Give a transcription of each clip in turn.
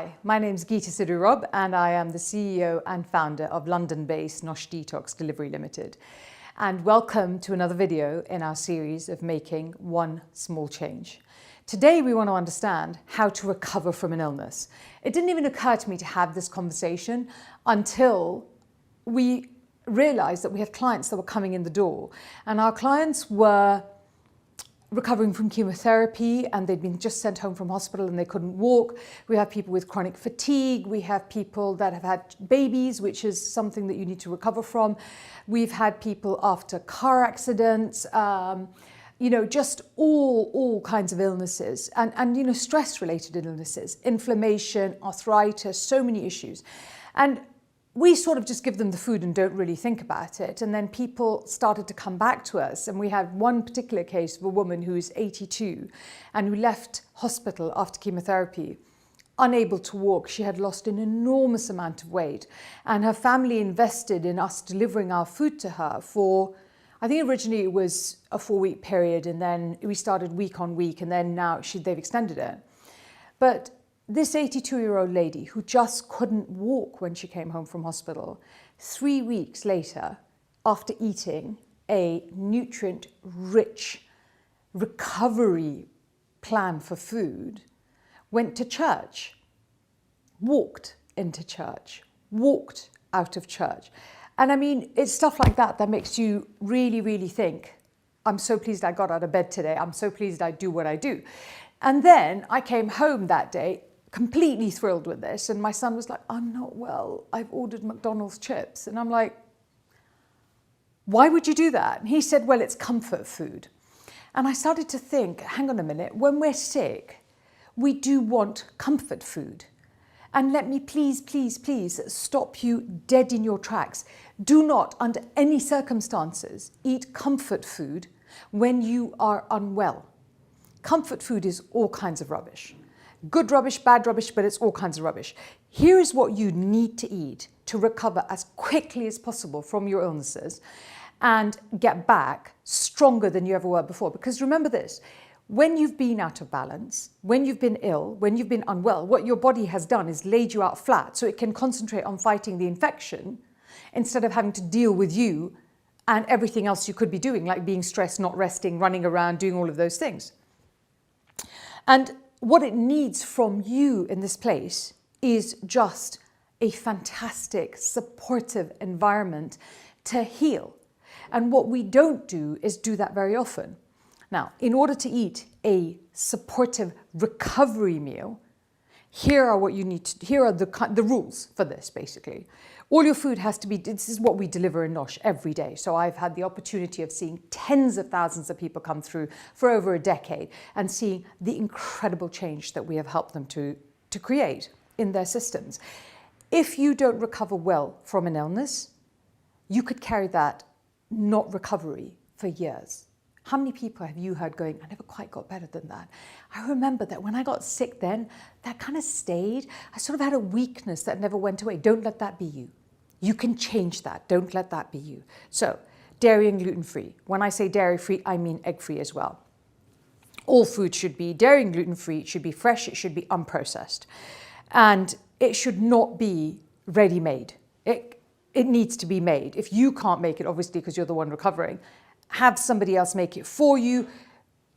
Hi, my name is Geeta Sidhu-Robb and I am the CEO and founder of London-based Nosh Detox Delivery Limited. And welcome to another video in our series of making one small change. Today we want to understand how to recover from an illness. It didn't even occur to me to have this conversation until we realized that we had clients that were coming in the door, and our clients were recovering from chemotherapy and they'd been just sent home from hospital and they couldn't walk. We have people with chronic fatigue. We have people that have had babies, which is something that you need to recover from. We've had people after car accidents, just all kinds of illnesses and stress-related illnesses, inflammation, arthritis, so many issues. And we sort of just give them the food and don't really think about it. And then people started to come back to us. And we had one particular case of a woman who is 82 and who left hospital after chemotherapy, unable to walk. She had lost an enormous amount of weight. And her family invested in us delivering our food to her for, I think originally it was a 4-week period. And then we started week on week. And then now they've extended it. But this 82-year-old lady who just couldn't walk when she came home from hospital, 3 weeks later, after eating a nutrient-rich recovery plan for food, went to church, walked into church, walked out of church. And I mean, it's stuff like that that makes you really, really think, I'm so pleased I got out of bed today. I'm so pleased I do what I do. And then I came home that day completely thrilled with this. And my son was like, I'm not well. I've ordered McDonald's chips. And I'm like, why would you do that? And he said, well, it's comfort food. And I started to think, hang on a minute, when we're sick, we do want comfort food. And let me please stop you dead in your tracks. Do not, under any circumstances, eat comfort food when you are unwell. Comfort food is all kinds of rubbish. Good rubbish, bad rubbish, but it's all kinds of rubbish. Here is what you need to eat to recover as quickly as possible from your illnesses and get back stronger than you ever were before. Because remember this, when you've been out of balance, when you've been ill, when you've been unwell, what your body has done is laid you out flat so it can concentrate on fighting the infection instead of having to deal with you and everything else you could be doing, like being stressed, not resting, running around, doing all of those things. And what it needs from you in this place is just a fantastic, supportive environment to heal. And what we don't do is do that very often. Now, in order to eat a supportive recovery meal, here are the rules for this, basically. All your food has to be, this is what we deliver in Nosh every day. So I've had the opportunity of seeing tens of thousands of people come through for over a decade and seeing the incredible change that we have helped them to create in their systems. If you don't recover well from an illness, you could carry that not recovery for years. How many people have you heard going, I never quite got better than that? I remember that when I got sick then, that kind of stayed. I sort of had a weakness that never went away. Don't let that be you. You can change that. Don't let that be you. So, dairy and gluten-free. When I say dairy-free, I mean egg-free as well. All food should be dairy and gluten-free. It should be fresh. It should be unprocessed. And it should not be ready-made. It needs to be made. If you can't make it, obviously, because you're the one recovering, have somebody else make it for you,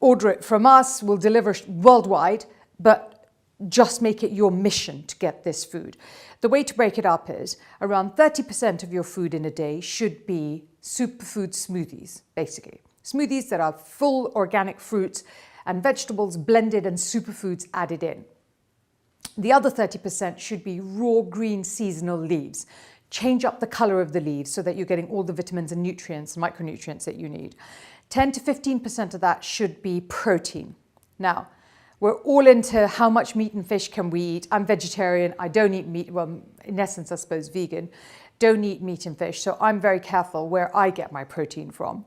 order it from us, we'll deliver worldwide, but just make it your mission to get this food. The way to break it up is around 30% of your food in a day should be superfood smoothies, basically. Smoothies that are full organic fruits and vegetables blended and superfoods added in. The other 30% should be raw green seasonal leaves. Change up the color of the leaves so that you're getting all the vitamins and nutrients, micronutrients that you need. 10 to 15% of that should be protein. Now, we're all into how much meat and fish can we eat. I'm vegetarian. I don't eat meat. Well, in essence, I suppose vegan. Don't eat meat and fish. So I'm very careful where I get my protein from.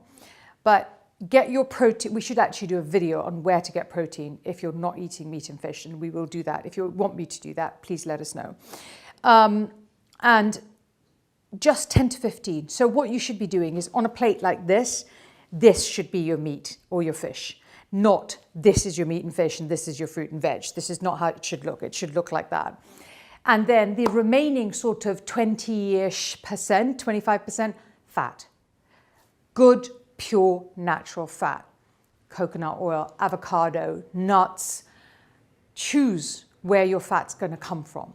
But get your protein. We should actually do a video on where to get protein if you're not eating meat and fish. And we will do that. If you want me to do that, please let us know. And just 10 to 15. So what you should be doing is on a plate like this should be your meat or your fish. Not this is your meat and fish and this is your fruit and veg. This is not how it should look. It should look like that. And then the remaining sort of 20-ish percent, 25% fat. Good, pure, natural fat. Coconut oil, avocado, nuts. Choose where your fat's going to come from.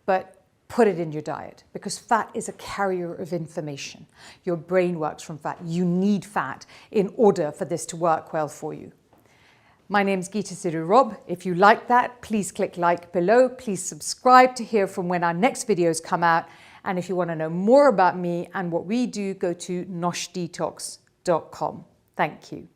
But put it in your diet, because fat is a carrier of information. Your brain works from fat. You need fat in order for this to work well for you. My name's Geeta Sidhu-Robb. If you like that, please click like below. Please subscribe to hear from when our next videos come out. And if you want to know more about me and what we do, go to noshdetox.com. Thank you.